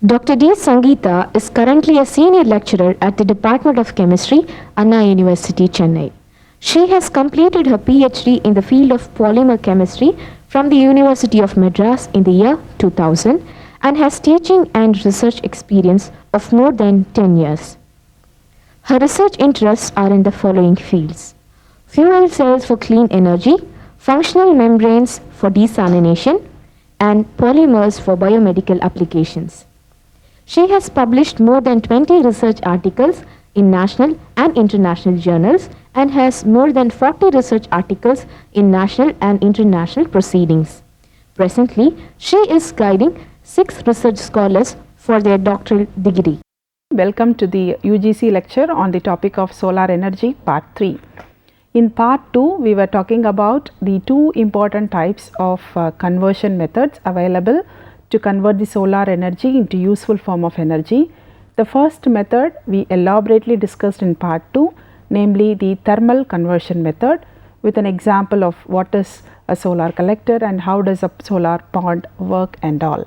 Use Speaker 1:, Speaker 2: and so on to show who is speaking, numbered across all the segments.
Speaker 1: Dr. D. Sangeeta is currently a senior lecturer at the Department of Chemistry, Anna University, Chennai. She has completed her PhD in the field of polymer chemistry from the University of Madras in the year 2000 and has teaching and research experience of more than 10 years. Her research interests are in the following fields: fuel cells for clean energy, functional membranes for desalination, and polymers for biomedical applications. She has published more than 20 research articles in national and international journals and has more than 40 research articles in national and international proceedings. Presently, she is guiding 6 research scholars for their doctoral degree.
Speaker 2: Welcome to the UGC lecture on the topic of solar energy part 3. In part 2, we were talking about the 2 important types of conversion methods available to convert the solar energy into useful form of energy. The first method we elaborately discussed in part 2, namely the thermal conversion method, with an example of what is a solar collector and how does a solar pond work and all.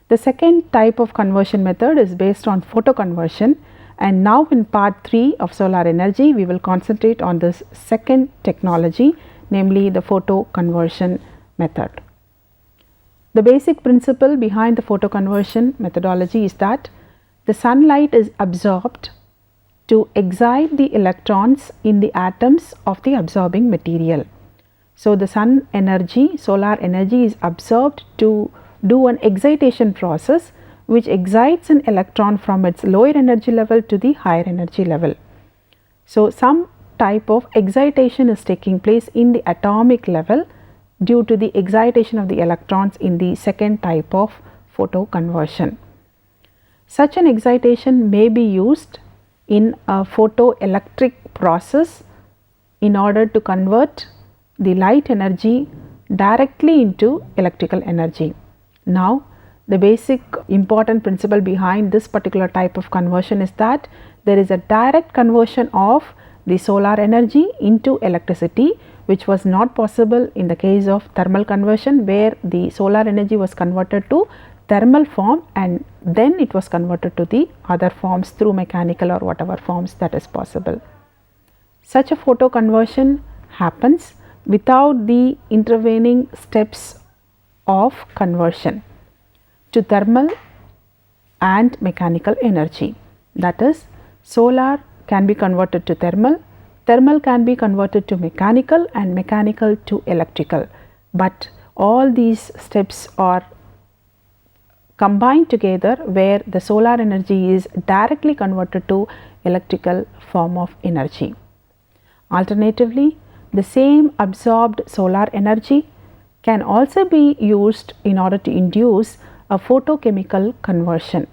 Speaker 2: The second type of conversion method is based on photoconversion, and now in part 3 of solar energy we will concentrate on this second technology, namely the photoconversion method. The basic principle behind the photoconversion methodology is that the sunlight is absorbed to excite the electrons in the atoms of the absorbing material. So, the sun energy, solar energy is absorbed to do an excitation process which excites an electron from its lower energy level to the higher energy level. So, some type of excitation is taking place in the atomic level due to the excitation of the electrons in the second type of photoconversion. Such an excitation may be used in a photoelectric process in order to convert the light energy directly into electrical energy. Now, the basic important principle behind this particular type of conversion is that there is a direct conversion of the solar energy into electricity, which was not possible in the case of thermal conversion, where the solar energy was converted to thermal form and then it was converted to the other forms through mechanical or whatever forms that is possible. Such a photoconversion happens without the intervening steps of conversion to thermal and mechanical energy. That is, solar can be converted to thermal, thermal can be converted to mechanical, and mechanical to electrical, but all these steps are combined together where the solar energy is directly converted to electrical form of energy. Alternatively, the same absorbed solar energy can also be used in order to induce a photochemical conversion,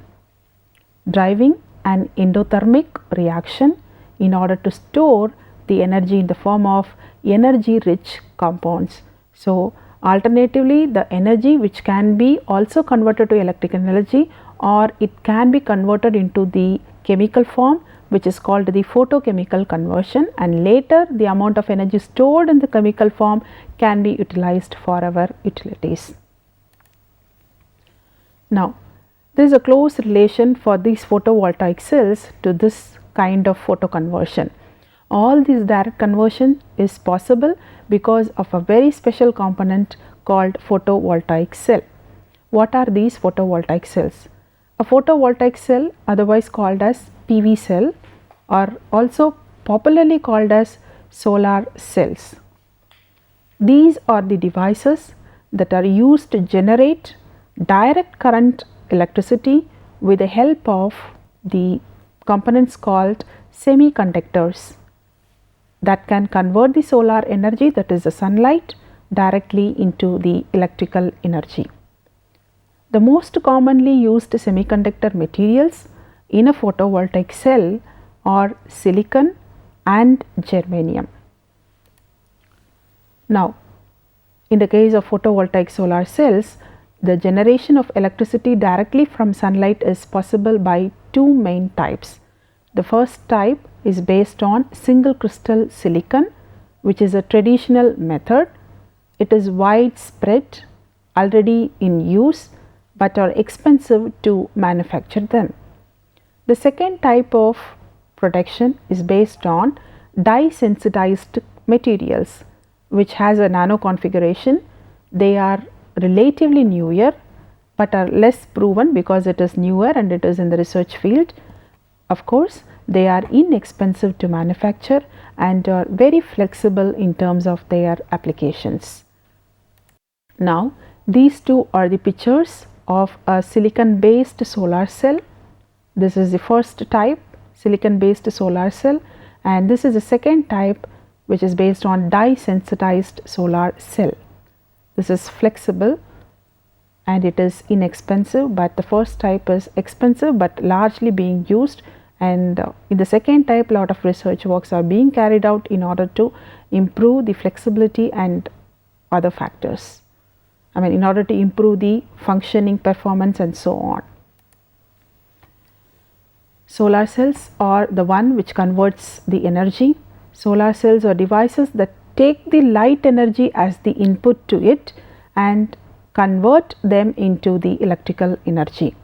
Speaker 2: driving an endothermic reaction in order to store the energy in the form of energy rich compounds. So, alternatively, the energy which can be also converted to electrical energy, or it can be converted into the chemical form, which is called the photochemical conversion, and later the amount of energy stored in the chemical form can be utilized for our utilities. Now, there is a close relation for these photovoltaic cells to this kind of photoconversion. All this direct conversion is possible because of a very special component called photovoltaic cell. What are these photovoltaic cells? A photovoltaic cell, otherwise called as PV cell, or also popularly called as solar cells. These are the devices that are used to generate direct current electricity with the help of the components called semiconductors that can convert the solar energy, that is the sunlight, directly into the electrical energy. The most commonly used semiconductor materials in a photovoltaic cell are silicon and germanium. Now, in the case of photovoltaic solar cells, the generation of electricity directly from sunlight is possible by 2 main types. The first type is based on single crystal silicon, which is a traditional method. It is widespread, already in use, but are expensive to manufacture them. The second type of protection is based on dye sensitized materials, which has a nano configuration. They are relatively newer but are less proven because it is newer and it is in the research field. Of course, they are inexpensive to manufacture and are very flexible in terms of their applications. Now, these two are the pictures of a silicon based solar cell. This is the first type, silicon based solar cell, and this is the second type, which is based on dye sensitized solar cell. This is flexible and it is inexpensive, but the first type is expensive but largely being used, and in the second type a lot of research works are being carried out in order to improve the flexibility and other factors. In order to improve the functioning, performance and so on. Solar cells are the one which converts the energy. Solar cells are devices that take the light energy as the input to it and convert them into the electrical energy.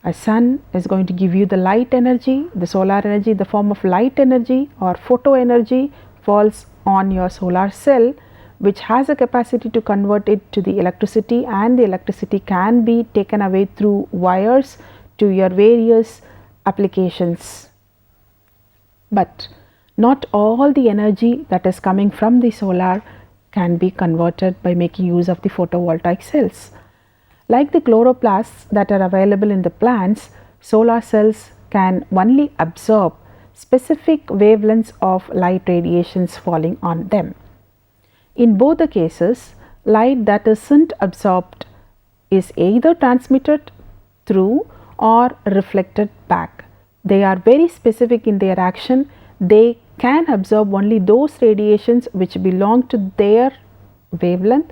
Speaker 2: A sun is going to give you the light energy, the solar energy in the form of light energy or photo energy falls on your solar cell, which has a capacity to convert it to the electricity, and the electricity can be taken away through wires to your various applications. But not all the energy that is coming from the solar can be converted by making use of the photovoltaic cells. Like the chloroplasts that are available in the plants, solar cells can only absorb specific wavelengths of light radiations falling on them. In both the cases, light that isn't absorbed is either transmitted through or reflected back. They are very specific in their action. They can absorb only those radiations which belong to their wavelength.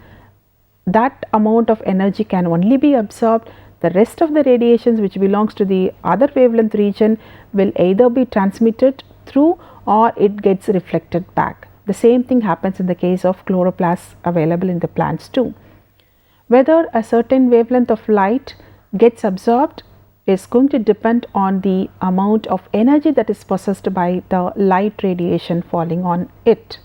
Speaker 2: That amount of energy can only be absorbed. The rest of the radiations which belongs to the other wavelength region will either be transmitted through or it gets reflected back. The same thing happens in the case of chloroplasts available in the plants too. Whether a certain wavelength of light gets absorbed is going to depend on the amount of energy that is possessed by the light radiation falling on it.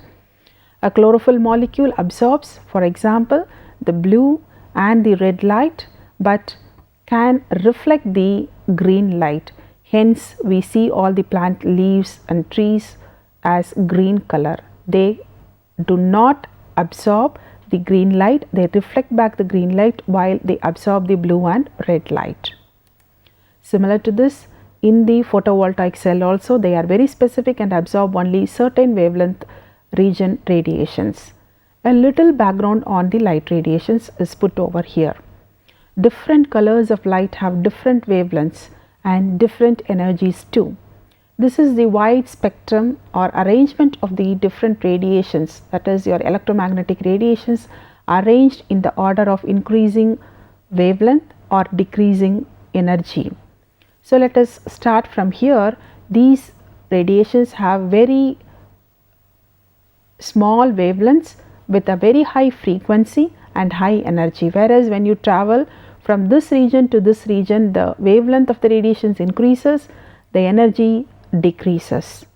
Speaker 2: A chlorophyll molecule absorbs, for example, the blue and the red light, but can reflect the green light. Hence, we see all the plant leaves and trees as green color. They do not absorb the green light, they reflect back the green light while they absorb the blue and red light. Similar to this, in the photovoltaic cell also, they are very specific and absorb only certain wavelength region radiations. A little background on the light radiations is put over here. Different colors of light have different wavelengths and different energies too. This is the wide spectrum or arrangement of the different radiations, that is your electromagnetic radiations arranged in the order of increasing wavelength or decreasing energy. So let us start from here. These radiations have very small wavelengths with a very high frequency and high energy, whereas when you travel from this region to this region, the wavelength of the radiations increases, the energy decreases.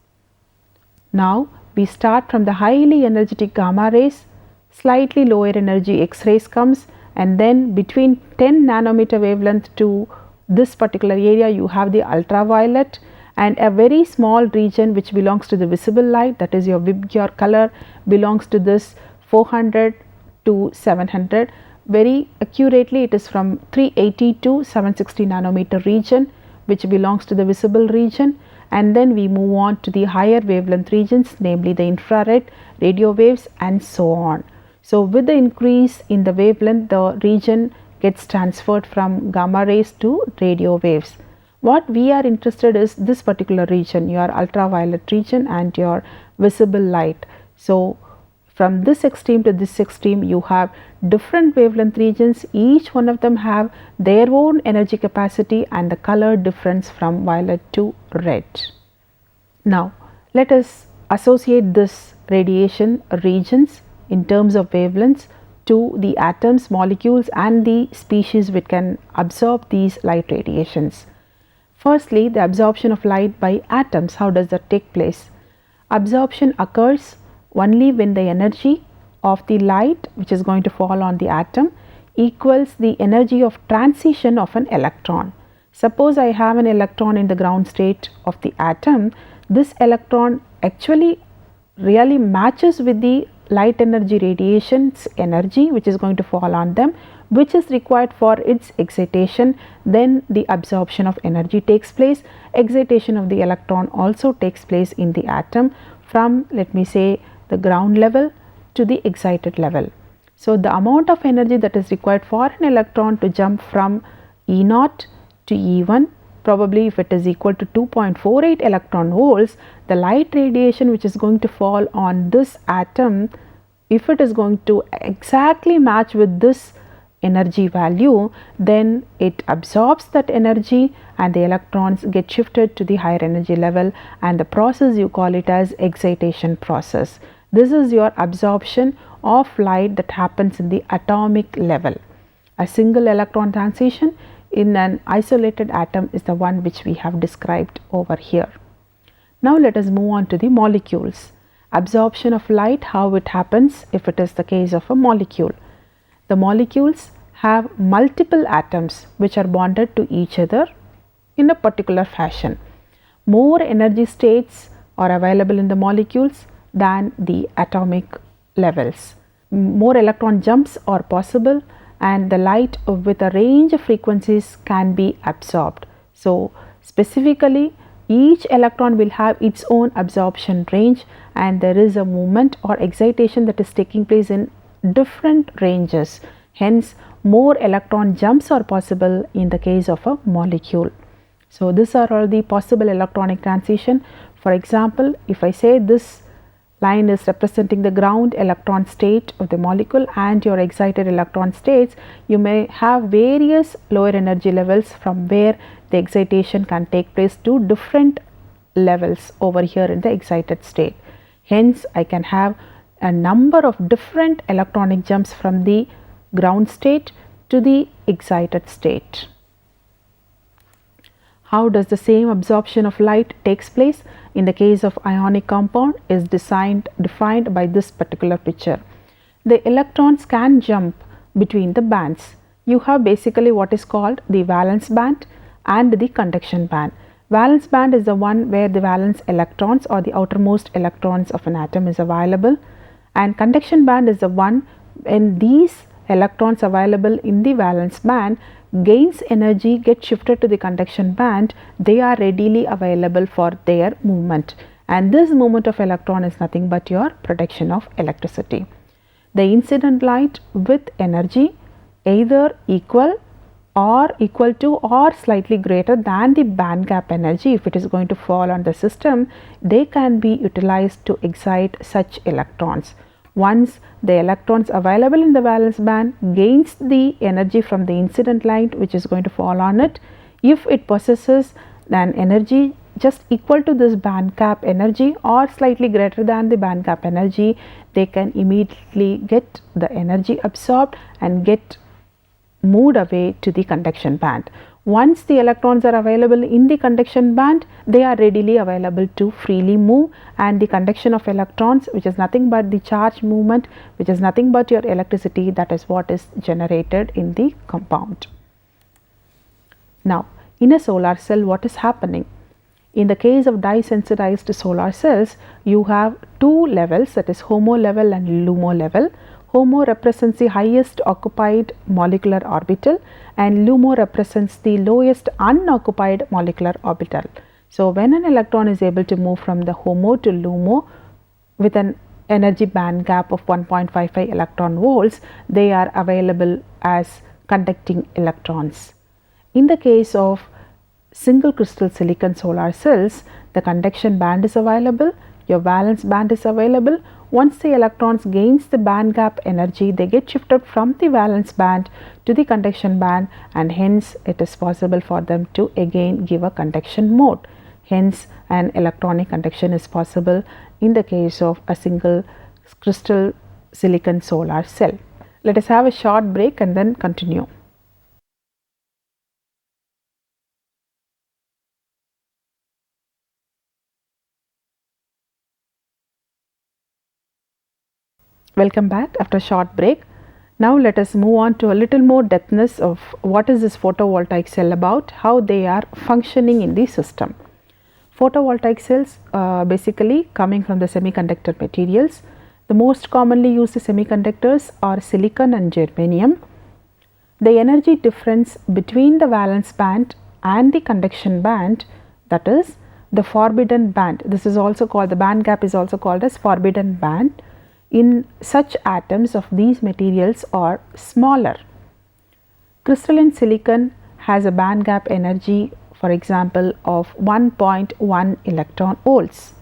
Speaker 2: Now we start from the highly energetic gamma rays, slightly lower energy X-rays comes, and then between 10 nanometer wavelength to this particular area you have the ultraviolet, and a very small region which belongs to the visible light, that is your Vibgyor color, belongs to this 400 to 700. Very accurately it is from 380 to 760 nanometer region which belongs to the visible region, and then we move on to the higher wavelength regions, namely the infrared, radio waves and so on. So with the increase in the wavelength, the region gets transferred from gamma rays to radio waves. What we are interested is this particular region, your ultraviolet region and your visible light. So from this extreme to this extreme you have different wavelength regions, each one of them have their own energy capacity and the color difference from violet to red. Now let us associate this radiation regions in terms of wavelengths to the atoms, molecules and the species which can absorb these light radiations. Firstly, the absorption of light by atoms. How does that take place? Absorption occurs only when the energy of the light which is going to fall on the atom equals the energy of transition of an electron. Suppose I have an electron in the ground state of the atom. This electron actually really matches with the light energy radiation's energy which is going to fall on them, which is required for its excitation. Then the absorption of energy takes place. Excitation of the electron also takes place in the atom from, let me say, the ground level to the excited level. So the amount of energy that is required for an electron to jump from E0 to E1, probably if it is equal to 2.48 electron volts, the light radiation which is going to fall on this atom, if it is going to exactly match with this energy value, then it absorbs that energy and the electrons get shifted to the higher energy level, and the process you call it as excitation process. This is your absorption of light that happens in the atomic level. A single electron transition in an isolated atom is the one which we have described over here. Now let us move on to the molecules. Absorption of light, how it happens if it is the case of a molecule. The molecules have multiple atoms which are bonded to each other in a particular fashion. More energy states are available in the molecules than the atomic levels. More electron jumps are possible and the light with a range of frequencies can be absorbed. So specifically, each electron will have its own absorption range and there is a movement or excitation that is taking place in different ranges. Hence, more electron jumps are possible in the case of a molecule. So these are all the possible electronic transition. For example, if I say this line is representing the ground electron state of the molecule and your excited electron states, you may have various lower energy levels from where the excitation can take place to different levels over here in the excited state. Hence, I can have a number of different electronic jumps from the ground state to the excited state. How does the same absorption of light takes place? In the case of ionic compound is defined by this particular picture. The electrons can jump between the bands. You have basically what is called the valence band and the conduction band. Valence band is the one where the valence electrons or the outermost electrons of an atom is available, and conduction band is the one when these electrons available in the valence band gains energy, get shifted to the conduction band, they are readily available for their movement, and this movement of electron is nothing but your production of electricity. The incident light with energy either equal to or slightly greater than the band gap energy, if it is going to fall on the system, they can be utilized to excite such electrons. Once the electrons available in the valence band gains the energy from the incident light which is going to fall on it, if it possesses an energy just equal to this band gap energy or slightly greater than the band gap energy, they can immediately get the energy absorbed and get moved away to the conduction band. Once the electrons are available in the conduction band, they are readily available to freely move, and the conduction of electrons, which is nothing but the charge movement, which is nothing but your electricity, that is what is generated in the compound. Now, in a solar cell, what is happening? In the case of dye sensitized solar cells, you have two levels, that is HOMO level and LUMO level. HOMO represents the highest occupied molecular orbital and LUMO represents the lowest unoccupied molecular orbital. So when an electron is able to move from the HOMO to LUMO with an energy band gap of 1.55 electron volts, they are available as conducting electrons. In the case of single crystal silicon solar cells, the conduction band is available, your valence band is available. Once the electrons gains the band gap energy, they get shifted from the valence band to the conduction band, and hence it is possible for them to again give a conduction mode. Hence an electronic conduction is possible in the case of a single crystal silicon solar cell. Let us have a short break and then continue. Welcome back after a short break. Now let us move on to a little more depthness of what is this photovoltaic cell about, how they are functioning in the system. Photovoltaic cells basically coming from the semiconductor materials. The most commonly used semiconductors are silicon and germanium. The energy difference between the valence band and the conduction band, that is the forbidden band, this is also called, the band gap is also called as forbidden band, in such atoms of these materials are smaller. Crystalline silicon has a band gap energy, for example, of 1.1 electron volts.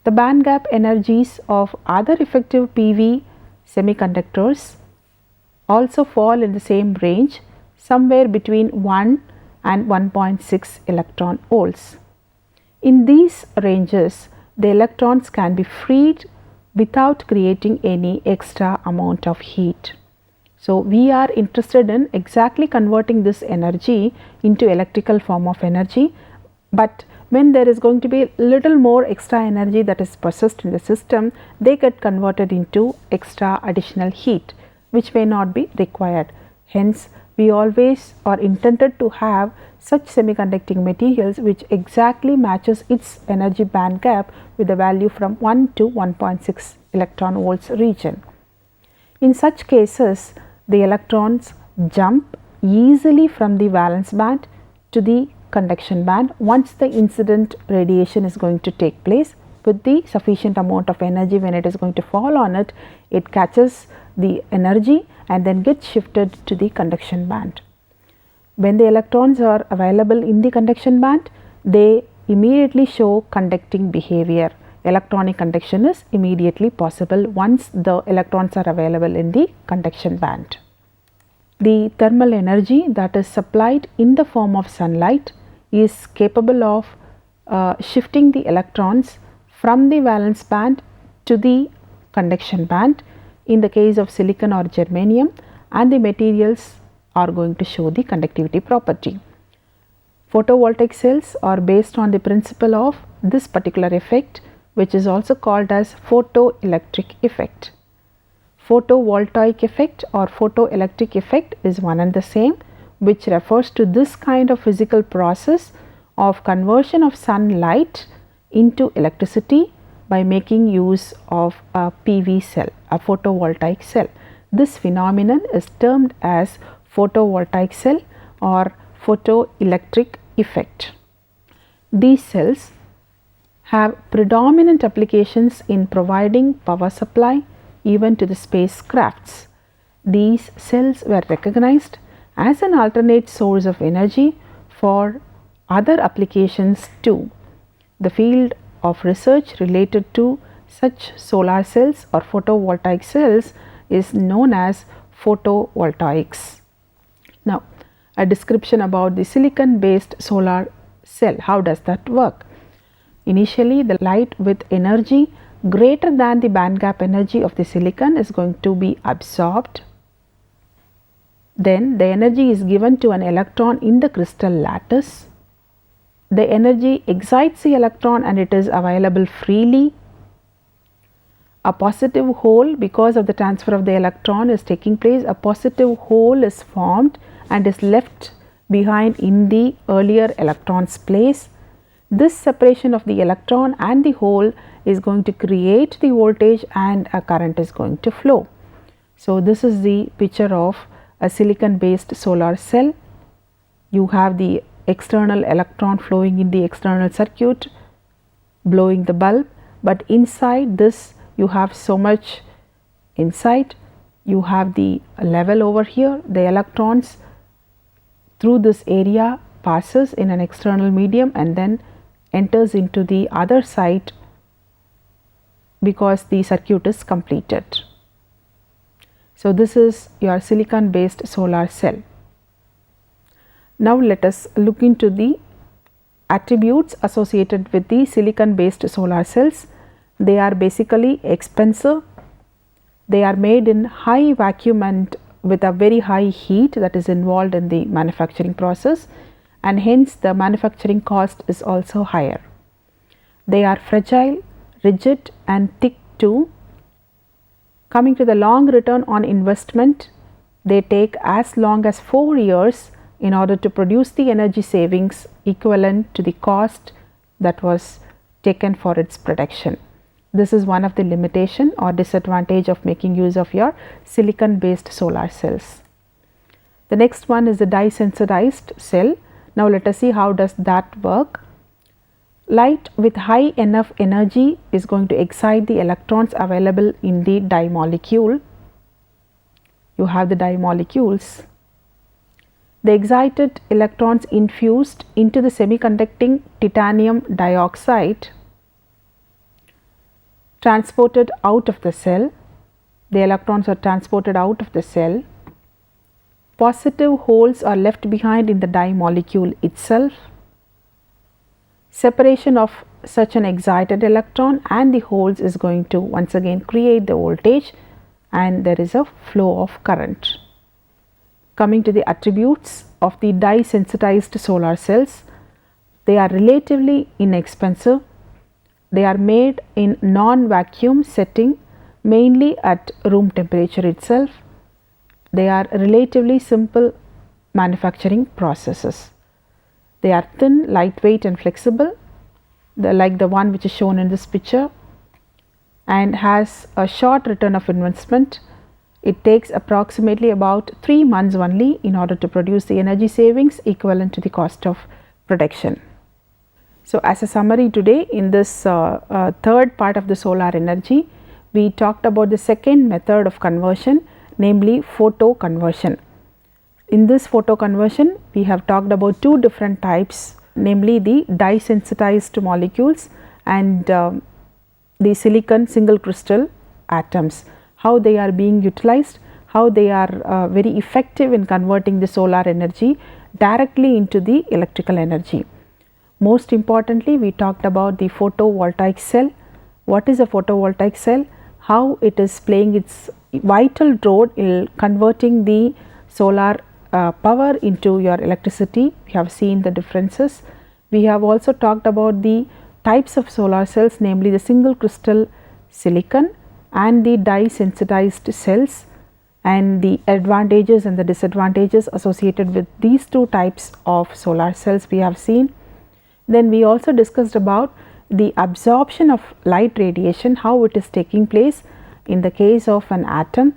Speaker 2: The band gap energies of other effective PV semiconductors also fall in the same range, somewhere between 1 and 1.6 electron volts. In these ranges, the electrons can be freed without creating any extra amount of heat. So, we are interested in exactly converting this energy into electrical form of energy, but when there is going to be little more extra energy that is processed in the system, they get converted into extra additional heat, which may not be required. Hence, we always are intended to have such semiconducting materials which exactly matches its energy band gap with a value from 1 to 1.6 electron volts region. In such cases, the electrons jump easily from the valence band to the conduction band once the incident radiation is going to take place. With the sufficient amount of energy, when it is going to fall on it, it catches the energy and then gets shifted to the conduction band. When the electrons are available in the conduction band, they immediately show conducting behavior. Electronic conduction is immediately possible once the electrons are available in the conduction band. The thermal energy that is supplied in the form of sunlight is capable of shifting the electrons from the valence band to the conduction band in the case of silicon or germanium, and the materials are going to show the conductivity property. Photovoltaic cells are based on the principle of this particular effect, which is also called as photoelectric effect. Photovoltaic effect or photoelectric effect is one and the same, which refers to this kind of physical process of conversion of sunlight into electricity by making use of a PV cell, a photovoltaic cell. This phenomenon is termed as photovoltaic cell or photoelectric effect. These cells have predominant applications in providing power supply even to the spacecrafts. These cells were recognized as an alternate source of energy for other applications too. The field of research related to such solar cells or photovoltaic cells is known as photovoltaics. Now, a description about the silicon based solar cell. How does that work? Initially, the light with energy greater than the band gap energy of the silicon is going to be absorbed. Then the energy is given to an electron in the crystal lattice. The energy excites the electron and it is available freely. A positive hole, because of the transfer of the electron is taking place, a positive hole is formed and is left behind in the earlier electron's place. This separation of the electron and the hole is going to create the voltage and a current is going to flow. So, this is the picture of a silicon based solar cell. You have the external electron flowing in the external circuit, blowing the bulb, but inside this you have so much inside. You have the level over here, the electrons through this area passes in an external medium and then enters into the other side because the circuit is completed. So, this is your silicon based solar cell. Now, let us look into the attributes associated with the silicon based solar cells. They are basically expensive, They are made in high vacuum and with a very high heat that is involved in the manufacturing process, and hence the manufacturing cost is also higher. They are fragile, rigid and thick too. Coming to the long return on investment, they take as long as 4 years in order to produce the energy savings equivalent to the cost that was taken for its production. This is one of the limitation or disadvantage of making use of your silicon based solar cells. The next one is the dye sensitized cell. Now let us see how does that work. Light with high enough energy is going to excite the electrons available in the dye molecule. You have the dye molecules. The excited electrons infused into the semiconducting titanium dioxide, transported out of the cell. The electrons are transported out of the cell. Positive holes are left behind in the dye molecule itself. Separation of such an excited electron and the holes is going to once again create the voltage, and there is a flow of current. Coming to the attributes of the dye sensitized solar cells, they are relatively inexpensive. They are made in non-vacuum setting, mainly at room temperature itself. They are relatively simple manufacturing processes. They are thin, lightweight and flexible, like the one which is shown in this picture, and has a short return of investment. It takes approximately about 3 months only in order to produce the energy savings equivalent to the cost of production. So, as a summary today, in this third part of the solar energy, we talked about the second method of conversion, namely photo conversion. In this photo conversion, we have talked about two different types, namely the dye sensitized molecules and the silicon single crystal atoms, how they are being utilized, how they are very effective in converting the solar energy directly into the electrical energy. Most importantly, we talked about the photovoltaic cell. What is a photovoltaic cell? How it is playing its vital role in converting the solar power into your electricity. We have seen the differences. We have also talked about the types of solar cells, namely the single crystal silicon and the dye sensitized cells, and the advantages and the disadvantages associated with these two types of solar cells we have seen. Then we also discussed about the absorption of light radiation, how it is taking place in the case of an atom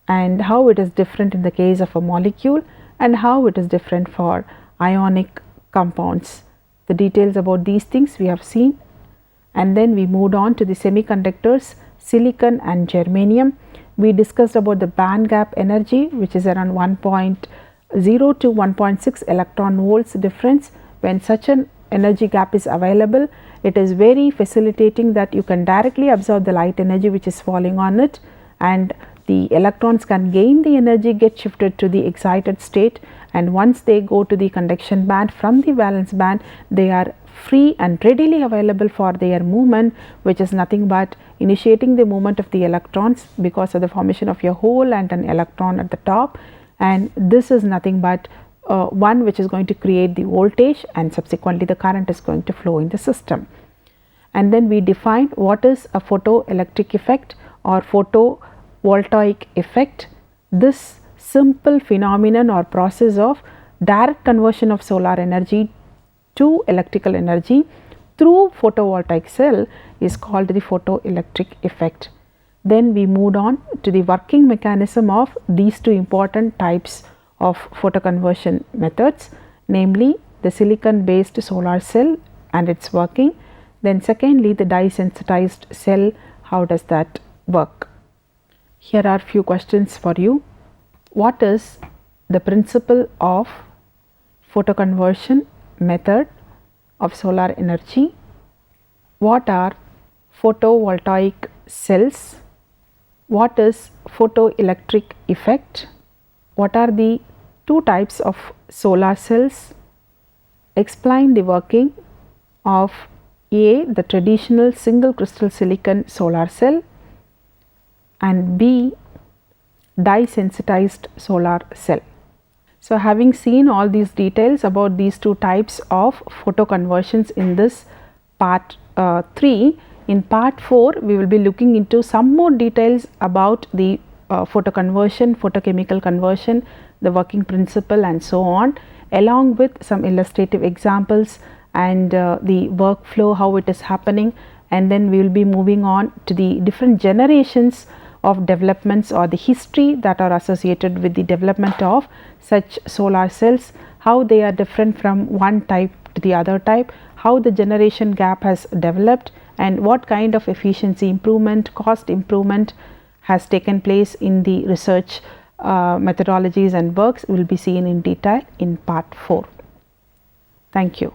Speaker 2: and how it is different in the case of a molecule and how it is different for ionic compounds. The details about these things we have seen, and then we moved on to the semiconductors, silicon and germanium. We discussed about the band gap energy, which is around 1.0 to 1.6 electron volts difference. When such an energy gap is available, it is very facilitating that you can directly absorb the light energy which is falling on it, and the electrons can gain the energy, get shifted to the excited state, and once they go to the conduction band from the valence band, they are free and readily available for their movement, which is nothing but initiating the movement of the electrons because of the formation of a hole and an electron at the top, and this is nothing but one which is going to create the voltage, and subsequently the current is going to flow in the system. And then we defined what is a photoelectric effect or photovoltaic effect. This simple phenomenon or process of direct conversion of solar energy to electrical energy through photovoltaic cell is called the photoelectric effect. Then we moved on to the working mechanism of these two important types of photoconversion methods, namely the silicon based solar cell and its working. Then secondly, the dye sensitized cell, how does that work? Here are few questions for you. What is the principle of photoconversion method of solar energy? What are photovoltaic cells? What is photoelectric effect? What are the two types of solar cells? Explain the working of A, the traditional single crystal silicon solar cell, and B, dye-sensitized solar cell. So, having seen all these details about these two types of photoconversions in this part 3, in part 4 we will be looking into some more details about the photoconversion, photochemical conversion, the working principle and so on, along with some illustrative examples and the workflow, how it is happening, and then we will be moving on to the different generations of developments or the history that are associated with the development of such solar cells, how they are different from one type to the other type, how the generation gap has developed, and what kind of efficiency improvement, cost improvement has taken place in the research methodologies and works will be seen in detail in part 4. Thank you.